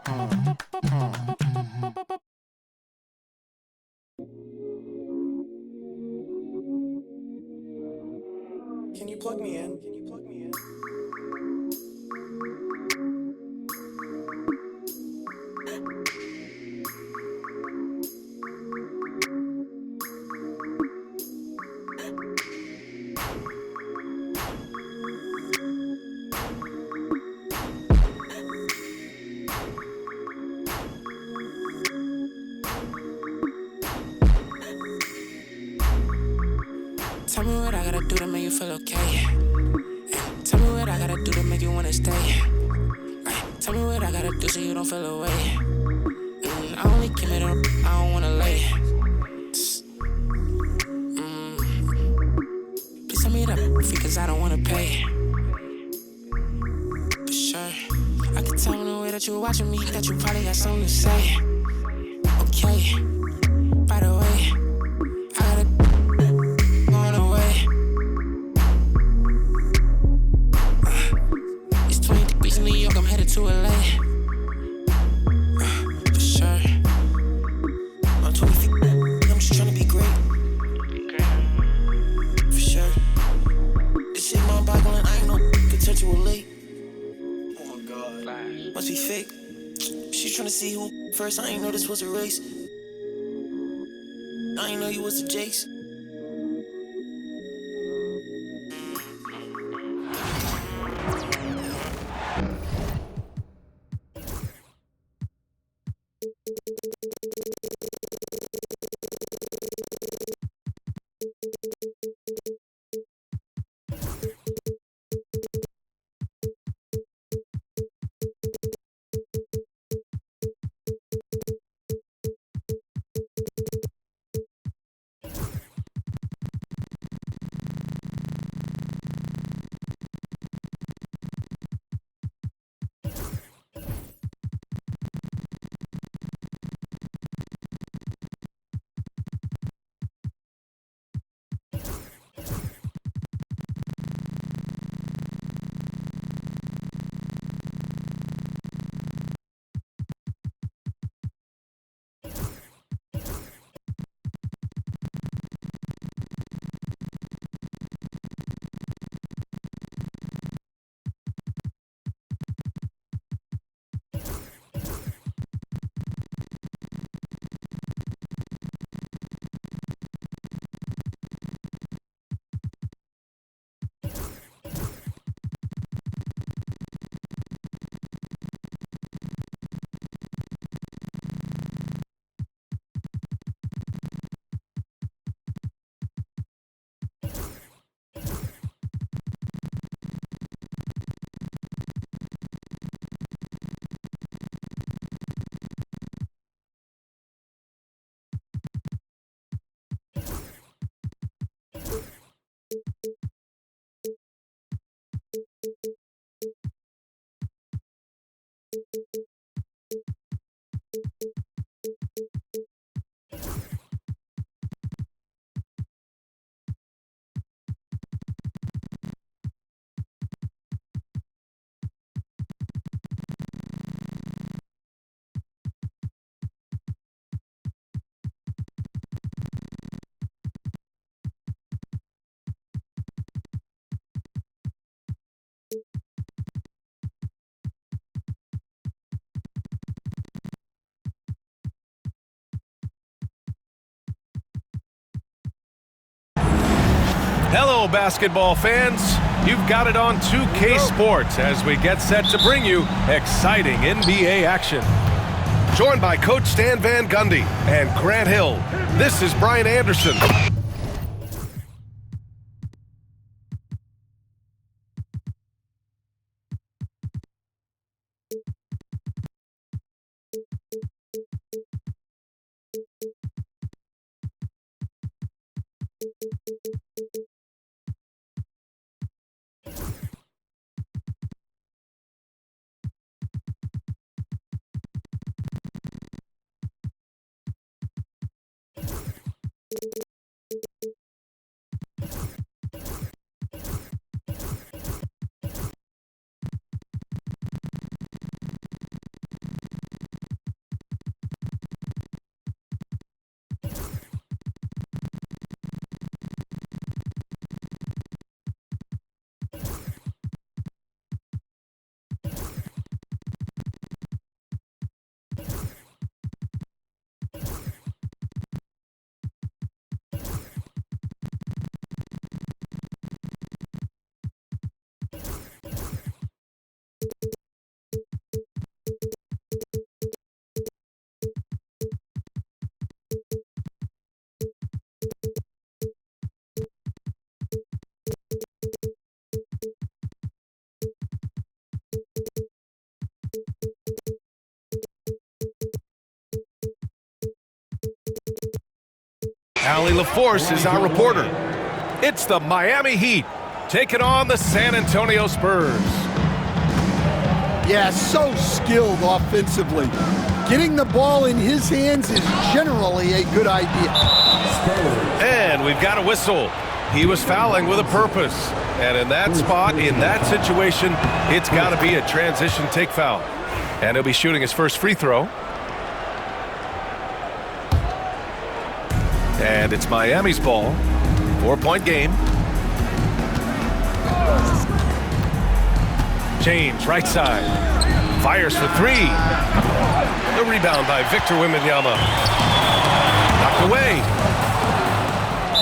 Can you plug me in? Can you plug me in? Tell me what I gotta do to make you feel okay. Tell me what I gotta do to make you wanna stay. Tell me what I gotta do so you don't feel away. I only came here to, I don't wanna lay. Please tell me that fee cause I don't wanna pay. For sure. I can tell in the way that you're watching me that you probably got something to say. Okay. By the way, I gotta going away. It's 20 degrees in New York, I'm headed to LA. For sure. I'm 20 feet. I'm just trying to be great. For sure. This shit mind boggling. I ain't no potential late. Oh my god. Must be fake. She trying to see who first. I ain't know this was a race. I ain't know you was a Jace. Hello, basketball fans. You've got it on 2K Sports as we get set to bring you exciting NBA action. Joined by Coach Stan Van Gundy and Grant Hill, this is Brian Anderson. Allie LaForce is our reporter. It's the Miami Heat taking on the San Antonio Spurs. Yeah, so skilled offensively. Getting the ball in his hands is generally a good idea. And we've got a whistle. He was fouling with a purpose. And in that spot, in that situation, it's got to be a transition take foul. And he'll be shooting his first free throw. And it's Miami's ball. 4-point game. James, right side. Fires for three. The rebound by Victor Wembanyama. Knocked away.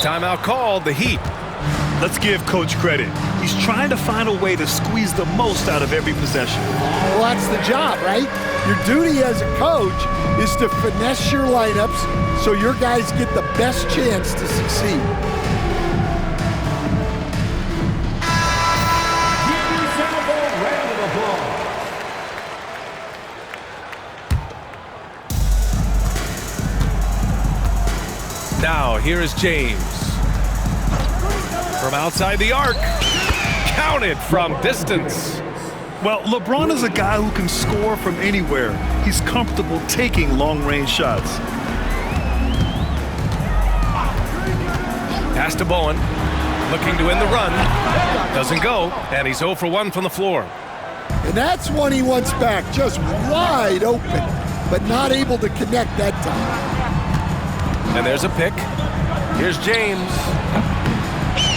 Timeout called, the Heat. Let's give Coach credit. He's trying to find a way to squeeze the most out of every possession. Well, that's the job, right? Your duty as a coach is to finesse your lineups so your guys get the best chance to succeed. Now, here is James. From outside the arc. Counted from distance. Well, LeBron is a guy who can score from anywhere. He's comfortable taking long-range shots. Pass to Bowen. Looking to win the run. Doesn't go. And he's 0 for 1 from the floor. And that's one he wants back. Just wide open, but not able to connect that time. And there's a pick. Here's James.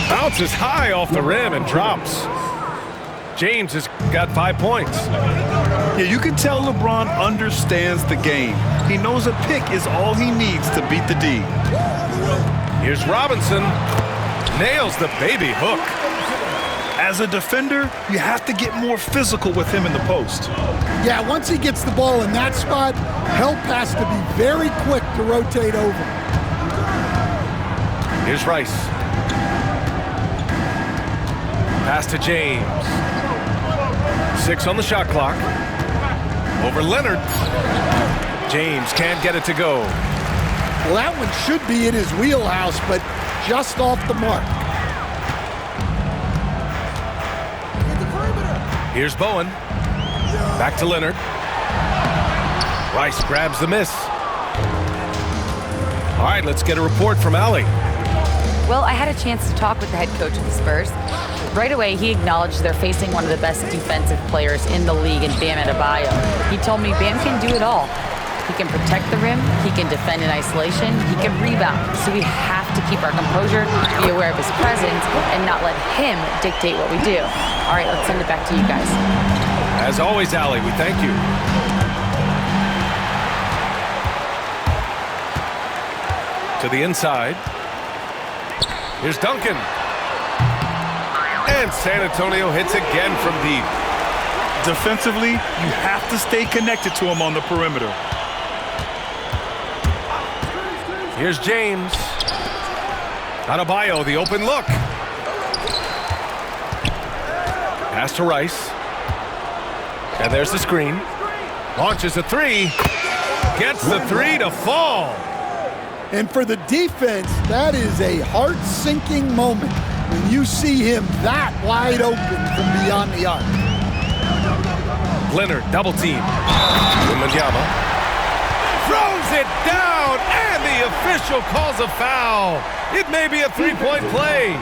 Bounces high off the rim and drops. James has got 5 points. Yeah, you can tell LeBron understands the game. He knows a pick is all he needs to beat the D. Here's Robinson. Nails the baby hook. As a defender, you have to get more physical with him in the post. Yeah, once he gets the ball in that spot, help has to be very quick to rotate over. Here's Rice. Pass to James. 6 on the shot clock. Over Leonard. James can't get it to go. Well, that one should be in his wheelhouse, but just off the mark. Here's Bowen. Back to Leonard. Rice grabs the miss. All right, let's get a report from Allie. Well, I had a chance to talk with the head coach of the Spurs. Right away, he acknowledged they're facing one of the best defensive players in the league in Bam Adebayo. He told me Bam can do it all. He can protect the rim, he can defend in isolation, he can rebound. So we have to keep our composure, be aware of his presence, and not let him dictate what we do. All right, let's send it back to you guys. As always, Allie, we thank you. To the inside. Here's Duncan. And San Antonio hits again from deep. Defensively, you have to stay connected to him on the perimeter. Here's James. Adebayo, the open look. Pass to Rice. And there's the screen. Launches a three. Gets the three to fall. And for the defense, that is a heart-sinking moment when you see him that wide open from beyond the arc. Leonard, double team. Wembanyama throws it down, and the official calls a foul. It may be a three-point play.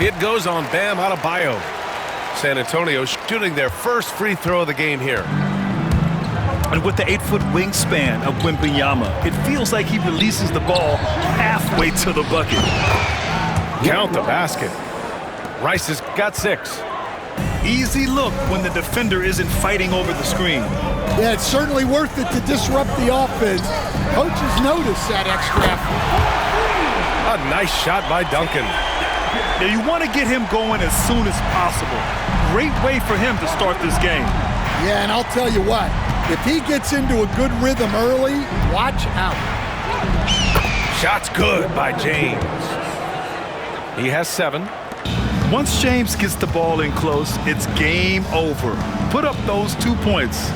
It goes on Bam Adebayo. San Antonio shooting their first free throw of the game here. And with the 8-foot wingspan of Wembanyama, it feels like he releases the ball halfway to the bucket. Count the basket. Rice has got 6. Easy look when the defender isn't fighting over the screen. Yeah, it's certainly worth it to disrupt the offense. Coaches notice that extra effort. A nice shot by Duncan. Now you want to get him going as soon as possible. Great way for him to start this game. Yeah, and I'll tell you what, if he gets into a good rhythm early, watch out. Shot's good by James. He has 7. Once James gets the ball in close, it's game over. Put up those 2 points.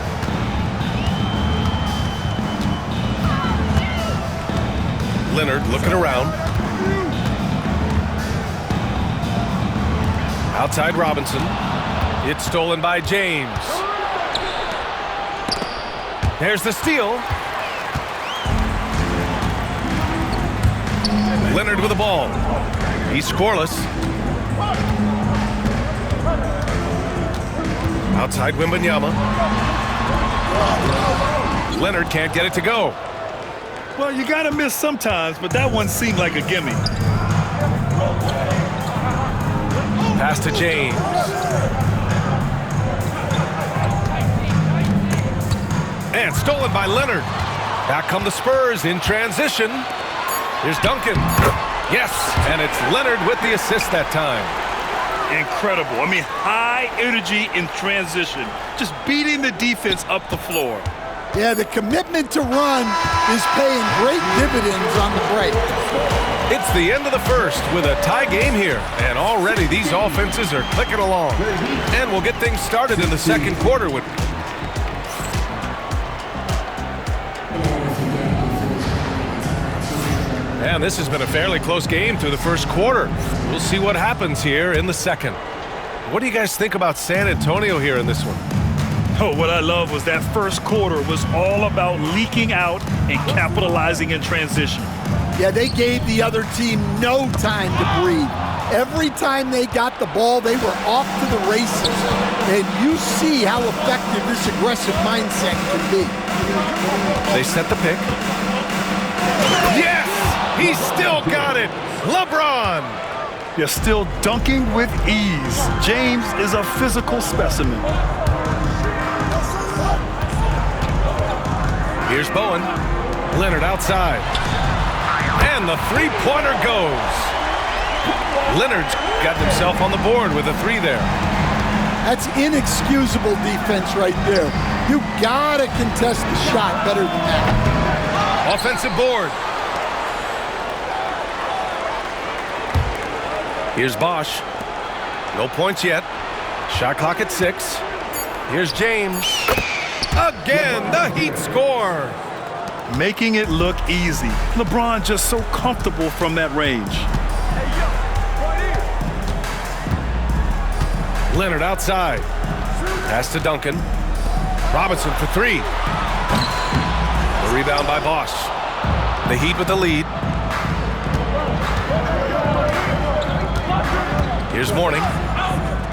Leonard looking around. Outside Robinson. It's stolen by James. There's the steal. Leonard with the ball. He's scoreless. Outside Wembanyama. Leonard can't get it to go. Well, you gotta miss sometimes, but that one seemed like a gimme. Pass to James. And stolen by Leonard. Back come the Spurs in transition. Here's Duncan. Yes, and it's Leonard with the assist that time. Incredible. I mean, high energy in transition. Just beating the defense up the floor. Yeah, the commitment to run is paying great dividends on the break. It's the end of the first with a tie game here, and already these offenses are clicking along. And we'll get things started in the second quarter with... And this has been a fairly close game through the first quarter. We'll see what happens here in the second. What do you guys think about San Antonio here in this one? Oh, what I love was that first quarter was all about leaking out and capitalizing in transition. Yeah, they gave the other team no time to breathe. Every time they got the ball, they were off to the races. And you see how effective this aggressive mindset can be. They set the pick. Yes! He still got it! LeBron! You're still dunking with ease. James is a physical specimen. Here's Bowen. Leonard outside. And the three-pointer goes. Leonard's got himself on the board with a three there. That's inexcusable defense right there. You gotta contest the shot better than that. Offensive board. Here's Bosch. No points yet. Shot clock at 6. Here's James. Again, the Heat score. Making it look easy. LeBron just so comfortable from that range. Leonard outside. Pass to Duncan. Robinson for 3. The rebound by Bosch. The Heat with the lead. Here's Mourning.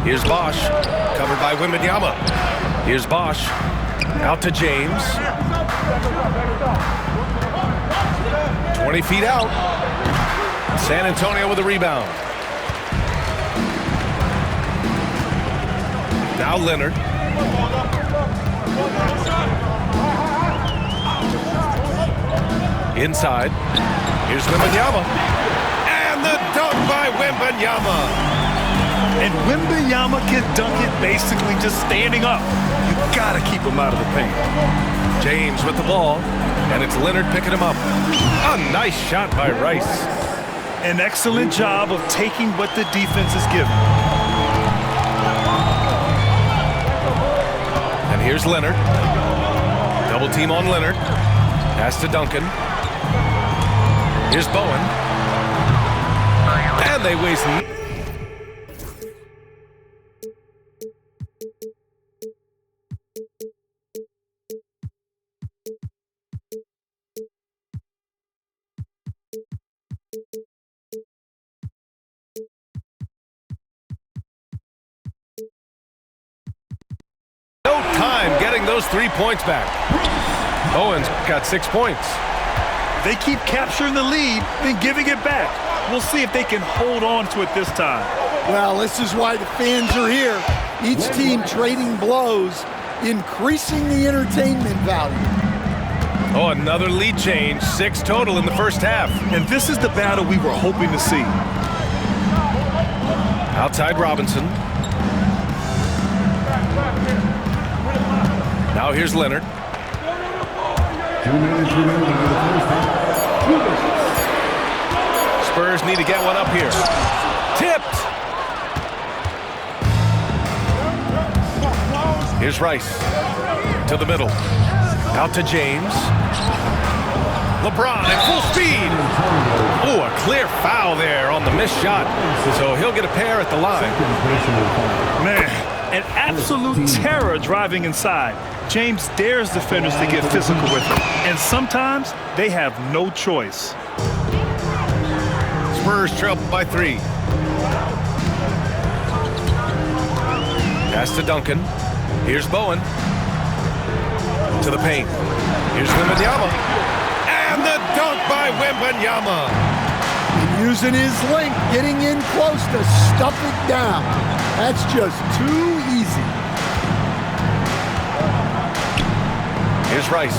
Here's Bosch. Covered by Wembanyama. Here's Bosch. Out to James. 20 feet out. San Antonio with a rebound. Now Leonard. Inside. Here's Wembanyama. And the dunk by Wembanyama. And Wembanyama can dunk it basically just standing up. You gotta keep him out of the paint. James with the ball, and it's Leonard picking him up. A nice shot by Rice. An excellent job of taking what the defense is given. And here's Leonard. Double team on Leonard. Pass to Duncan. Here's Bowen. And they waste... No time getting those 3 points back. Bowen's got 6 points. They keep capturing the lead, then giving it back. We'll see if they can hold on to it this time. Well, this is why the fans are here. Each team trading blows, increasing the entertainment value. Oh, another lead change. 6 total in the first half. And this is the battle we were hoping to see. Outside Robinson. Now here's Leonard. 2 minutes remaining in the first half. Spurs need to get one up here. Tipped. Here's Rice. To the middle. Out to James. LeBron at full speed. Oh, a clear foul there on the missed shot. So he'll get a pair at the line. Man, an absolute terror driving inside. James dares defenders to get physical with him. And sometimes they have no choice. Spurs trail by 3. Pass to Duncan. Here's Bowen. To the paint. Here's Wembanyama. And the dunk by Wembanyama. Using his length, getting in close to stuff it down. That's just too easy. Here's Rice.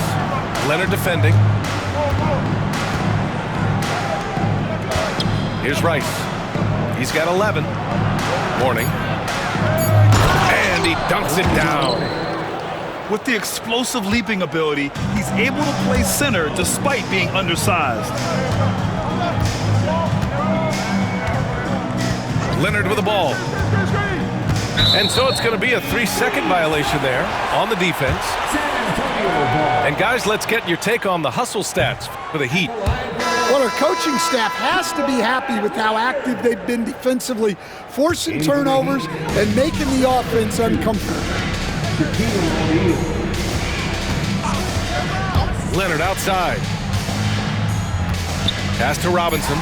Leonard defending. Here's Rice. He's got 11. Mourning. And he dunks it down. With the explosive leaping ability, he's able to play center despite being undersized. Leonard with the ball. And so it's going to be a 3-second violation there on the defense. And guys, let's get your take on the hustle stats for the Heat. Well, our coaching staff has to be happy with how active they've been defensively, forcing turnovers and making the offense uncomfortable. Leonard outside. Pass to Robinson.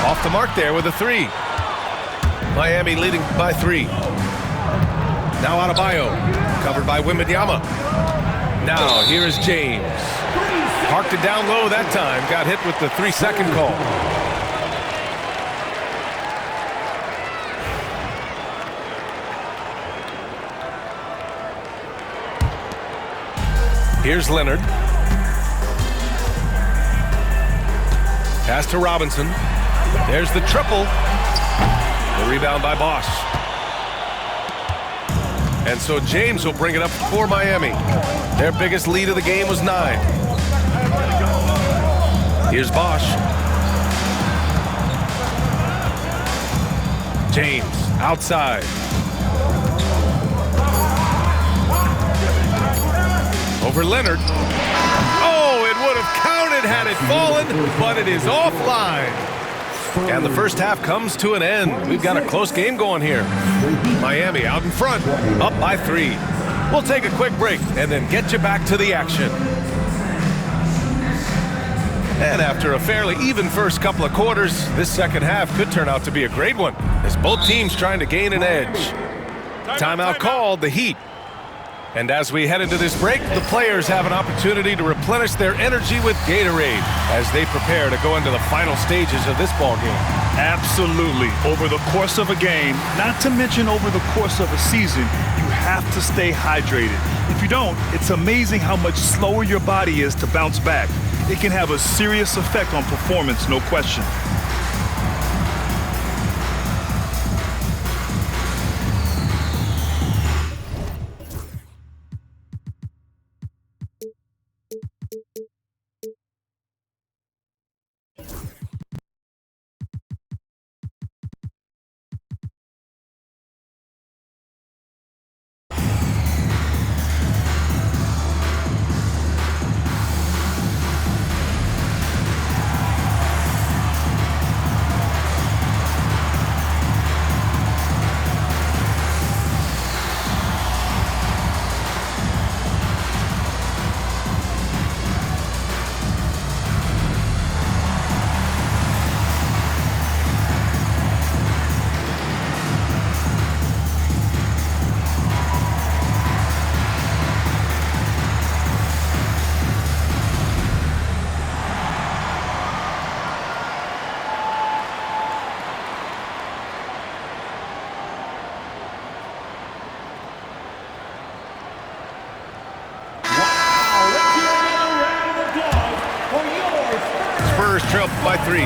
Off the mark there with a 3. Miami leading by 3. Now Adebayo, covered by Wembanyama. Now here is James. Parked it down low that time. Got hit with the 3-second call. Here's Leonard. Pass to Robinson. There's the triple. The rebound by Bosch. And so James will bring it up for Miami. Their biggest lead of the game was 9. Here's Bosch. James outside. Over Leonard. Oh, it would have counted had it fallen, but it is offline. And the first half comes to an end. We've got a close game going here. Miami out in front, up by 3. We'll take a quick break and then get you back to the action. And after a fairly even first couple of quarters, this second half could turn out to be a great one, as both teams trying to gain an edge. Timeout called, the Heat. And as we head into this break, the players have an opportunity to replenish their energy with Gatorade as they prepare to go into the final stages of this ball game. Absolutely. Over the course of a game, not to mention over the course of a season, you have to stay hydrated. If you don't, it's amazing how much slower your body is to bounce back. It can have a serious effect on performance, no question. Trail by 3.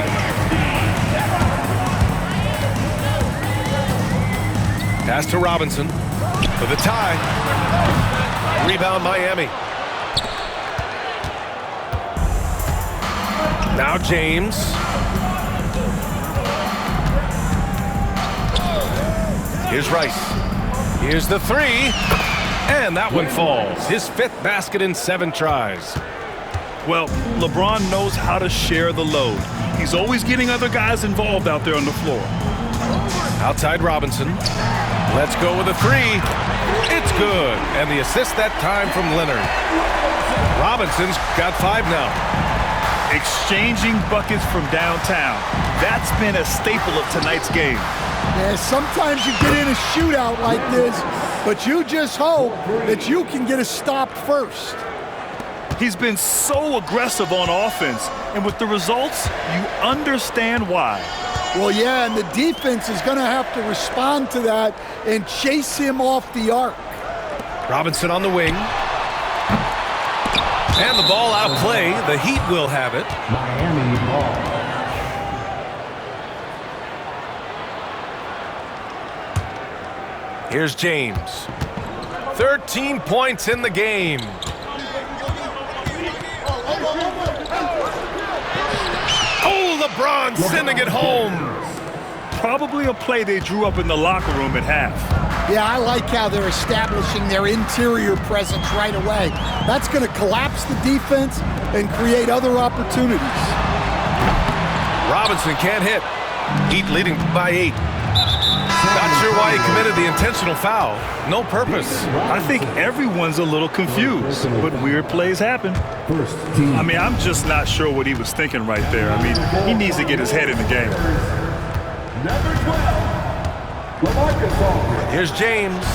Pass to Robinson for the tie. Rebound Miami. Now James. Here's Rice. Here's the 3. And that one falls. His 5th basket in 7 tries. Well, LeBron knows how to share the load. He's always getting other guys involved out there on the floor. Outside Robinson. Let's go with a three. It's good. And the assist that time from Leonard. Robinson's got 5 now. Exchanging buckets from downtown. That's been a staple of tonight's game. Yeah, sometimes you get in a shootout like this, but you just hope that you can get a stop first. He's been so aggressive on offense, and with the results, you understand why. Well, yeah, and the defense is going to have to respond to that and chase him off the arc. Robinson on the wing. And the ball out of play. The Heat will have it. Miami ball. Here's James. 13 points in the game. Oh, LeBron sending it home. Probably a play they drew up in the locker room at half. Yeah, I like how they're establishing their interior presence right away. That's going to collapse the defense and create other opportunities. Robinson can't hit. Heat leading by 8. Not sure why he committed the intentional foul. No purpose. I think everyone's a little confused, but weird plays happen. First team. I mean, I'm just not sure what he was thinking right there. I mean, he needs to get his head in the game. Number 12. LaMarcus Aldridge. Here's James.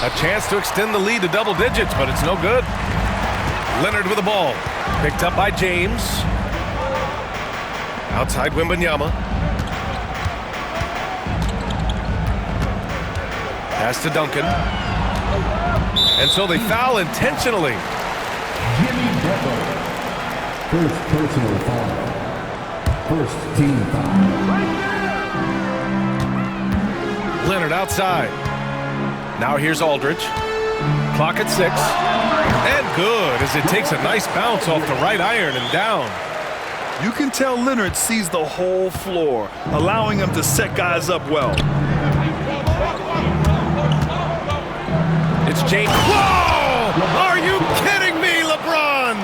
A chance to extend the lead to double digits, but it's no good. Leonard with the ball. Picked up by James. Outside Wembanyama. Pass to Duncan. And so they foul intentionally. Jimmy Butler. First personal foul. First team foul. Leonard outside. Now here's Aldridge. Clock at 6. And good as it takes a nice bounce off the right iron and down. You can tell Leonard sees the whole floor, allowing him to set guys up well. It's James. Whoa! Are you kidding me, LeBron?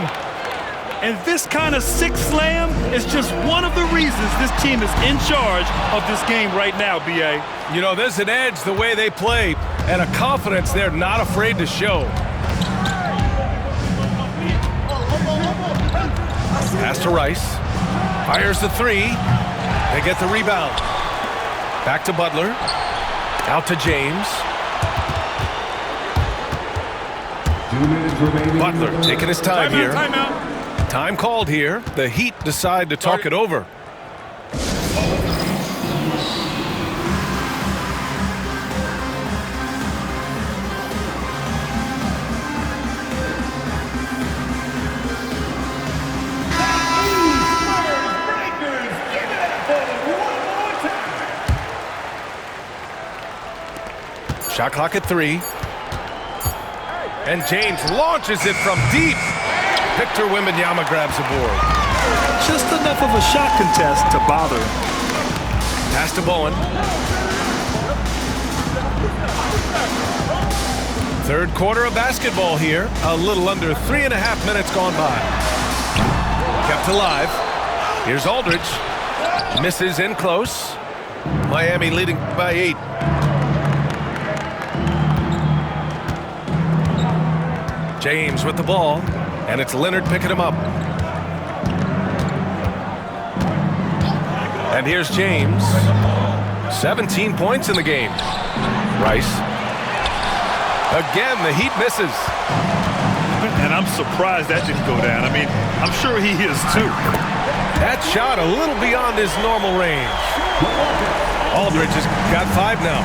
And this kind of sick slam is just one of the reasons this team is in charge of this game right now, B.A. You know, there's an edge the way they play and a confidence they're not afraid to show. Pass to Rice. Fires the 3. They get the rebound. Back to Butler. Out to James. 2 minutes remaining. Butler taking his time here. Timeout. Time called here. The Heat decide to talk it over. Shot clock at 3. And James launches it from deep. Victor Wembanyama grabs the board. Just enough of a shot contest to bother him. Pass to Bowen. Third quarter of basketball here. A little under 3.5 minutes gone by. Kept alive. Here's Aldridge. Misses in close. Miami leading by 8. James with the ball. And it's Leonard picking him up. And here's James. 17 points in the game. Rice. Again, the Heat misses. And I'm surprised that didn't go down. I mean, I'm sure he is too. That shot a little beyond his normal range. Aldridge has got 5 now.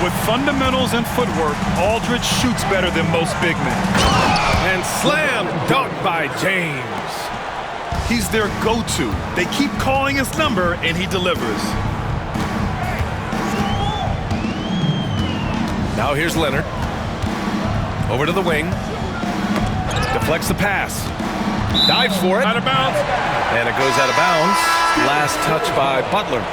With fundamentals and footwork, Aldridge shoots better than most big men. And slam dunk by James. He's their go-to. They keep calling his number, and he delivers. Now here's Leonard. Over to the wing. Deflects the pass. Dives for it. Out of bounds. And it goes out of bounds. Last touch by Butler.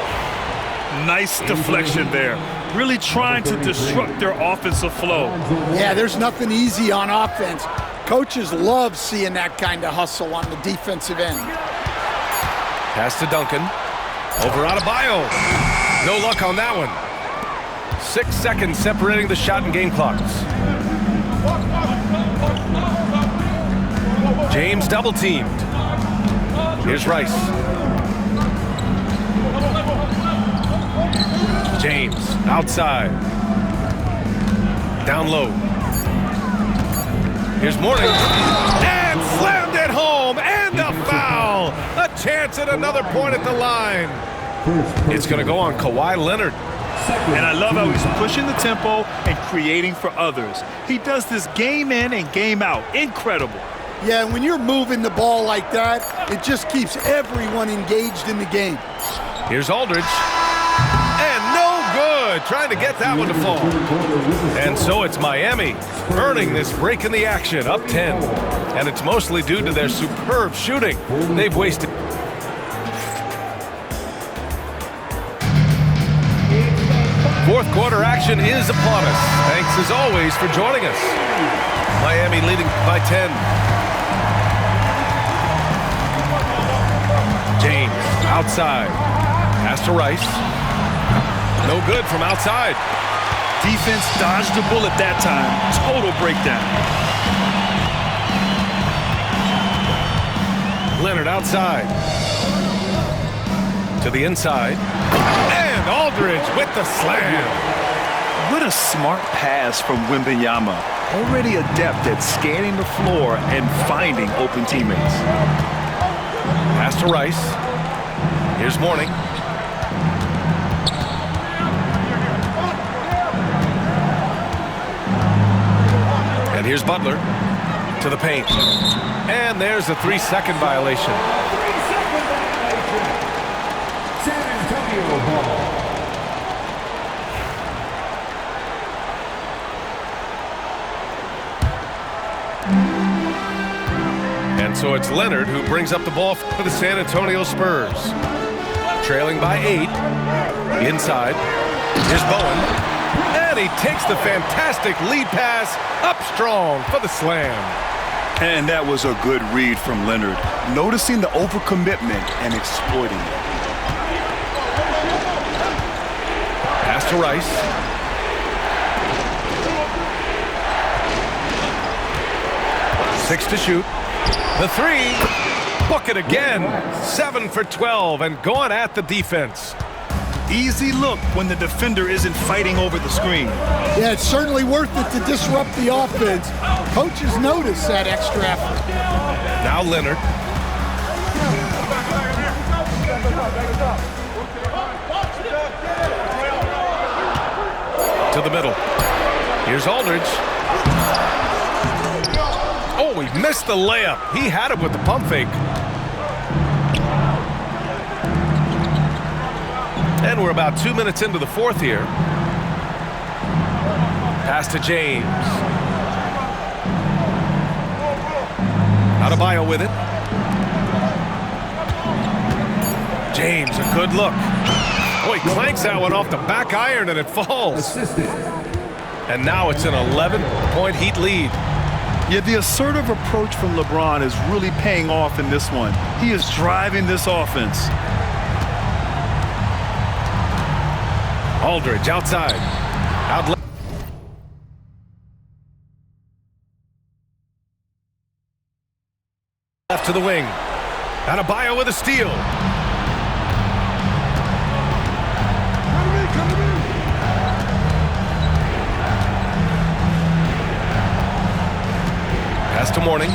Nice deflection there. Really trying to disrupt their offensive flow. Yeah, there's nothing easy on offense. Coaches love seeing that kind of hustle on the defensive end. Pass to Duncan. Over Adebayo. No luck on that one. 6 seconds separating the shot and game clocks. James double teamed. Here's Rice. James outside. Down low. Here's Mourning. And slammed it home. And a foul. A chance at another point at the line. It's going to go on Kawhi Leonard. And I love how he's pushing the tempo and creating for others. He does this game in and game out. Incredible. Yeah, when you're moving the ball like that, it just keeps everyone engaged in the game. Here's Aldridge. And no good. Trying to get that one to fall. And so it's Miami earning this break in the action, up 10. And it's mostly due to their superb shooting. They've wasted. Fourth quarter action is upon us. Thanks as always for joining us. Miami leading by 10. James outside. Pass to Rice. No good from outside. Defense dodged the bullet that time. Total breakdown. Leonard outside. To the inside. And Aldridge with the slam. What a smart pass from Wembanyama. Already adept at scanning the floor and finding open teammates. Pass to Rice. Here's Mourning. And here's Butler to the paint. And there's a 3-second violation. San Antonio ball. And so it's Leonard who brings up the ball for the San Antonio Spurs. Trailing by 8. Inside. Here's Bowen. And he takes the fantastic lead pass up strong for the slam. And that was a good read from Leonard. Noticing the overcommitment and exploiting it. Pass to Rice. Six to shoot. The three. Book it again. 7 for 12 and going at the defense. Easy look when the defender isn't fighting over the screen. Yeah, it's certainly worth it to disrupt the offense. Coaches notice that extra effort. Now Leonard. To the middle. Here's Aldridge. Oh, he missed the layup. He had it with the pump fake. And we're about 2 minutes into the fourth here. Pass to James. Adebayo with it. James, a good look. Oh, he clanks that one off the back iron and it falls. And now it's an 11-point Heat lead. Yeah, the assertive approach from LeBron is really paying off in this one. He is driving this offense. Aldridge outside. Out left to the wing. Adebayo with a steal. Pass to Mourning.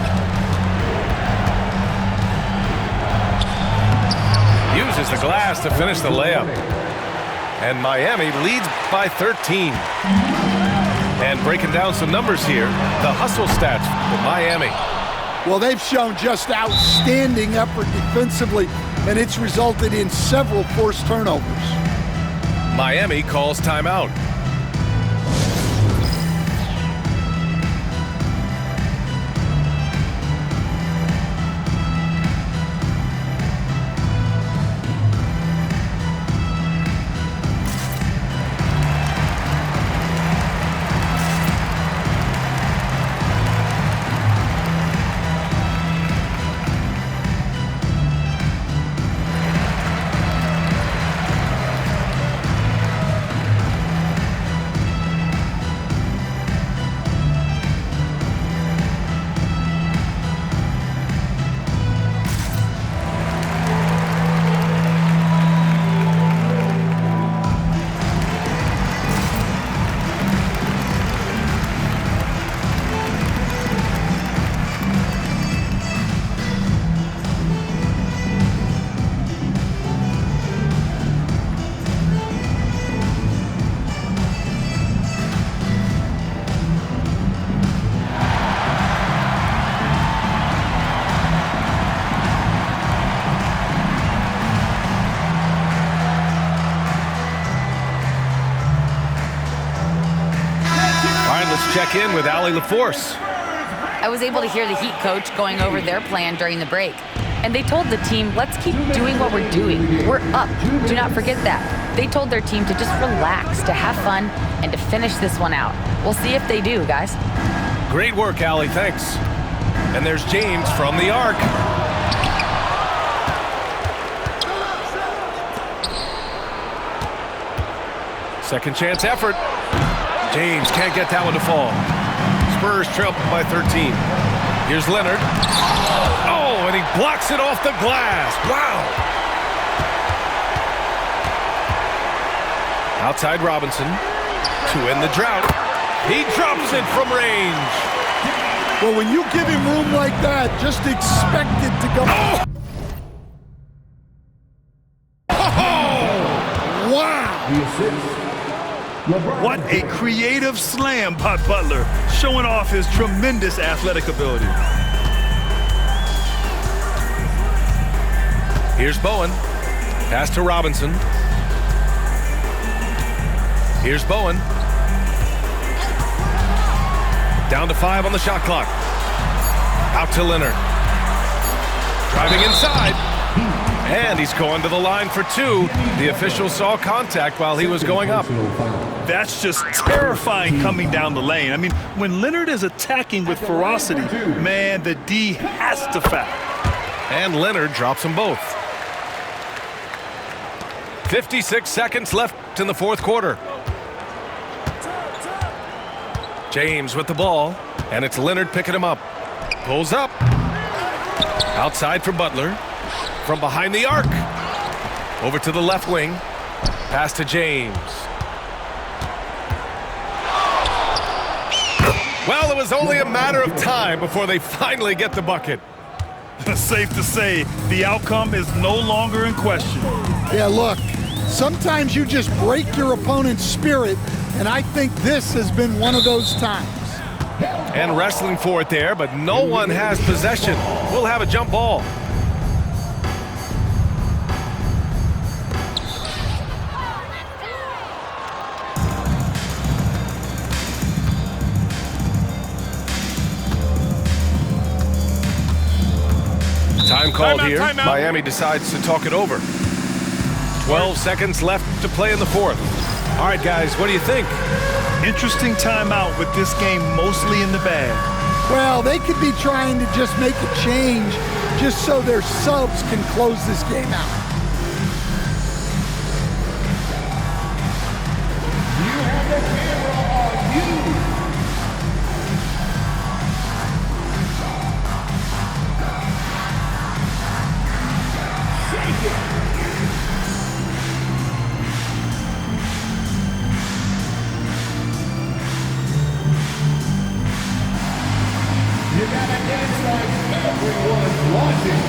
Uses the glass to finish the layup. And Miami leads by 13. And breaking down some numbers here, the hustle stats for Miami. Well, they've shown just outstanding effort defensively, and it's resulted in several forced turnovers. Miami calls timeout. check in with Allie LaForce. I was able to hear the Heat coach going over their plan during the break. And they told the team, let's keep doing what we're doing. We're up. Do not forget that. They told their team to just relax, to have fun, and to finish this one out. We'll see if they do, guys. Great work, Allie. Thanks. And there's James from the arc. Second chance effort. James can't get that one to fall. Spurs trail by 13. Here's Leonard. Oh, and he blocks it off the glass. Wow. Outside Robinson to end the drought. He drops it from range. Well, when you give him room like that, just expect it to go. Oh! Wow! What a creative slam by Butler, showing off his tremendous athletic ability. Here's Bowen. Pass to Robinson. Here's Bowen. Down to 5 on the shot clock. Out to Leonard. Driving inside. And he's going to the line for 2. The official saw contact while he was going up. That's just terrifying coming down the lane. I mean, when Leonard is attacking with ferocity, man, the D has to foul. And Leonard drops them both. 56 seconds left in the fourth quarter. James with the ball, and it's Leonard picking him up. Pulls up. Outside for Butler. From behind the arc. Over to the left wing. Pass to James. Well, it was only a matter of time before they finally get the bucket. Safe to say, the outcome is no longer in question. Yeah, look, sometimes you just break your opponent's spirit, and I think this has been one of those times. And wrestling for it there, but no one has possession. We'll have a jump ball. Time called here. Timeout. Miami decides to talk it over. 12 seconds left to play in the fourth. All right, guys, what do you think? Interesting timeout with this game mostly in the bag. Well, they could be trying to just make a change just so their subs can close this game out. You have the camera on you. Shake it. You gotta dance like everyone's watching.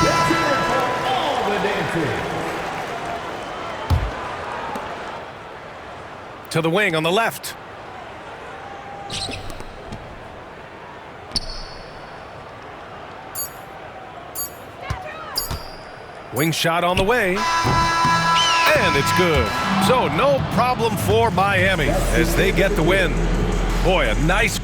Let's hear it for all the dancers. To the wing on the left. Wing shot on the way. And it's good. So no problem for Miami as they get the win. Boy, a nice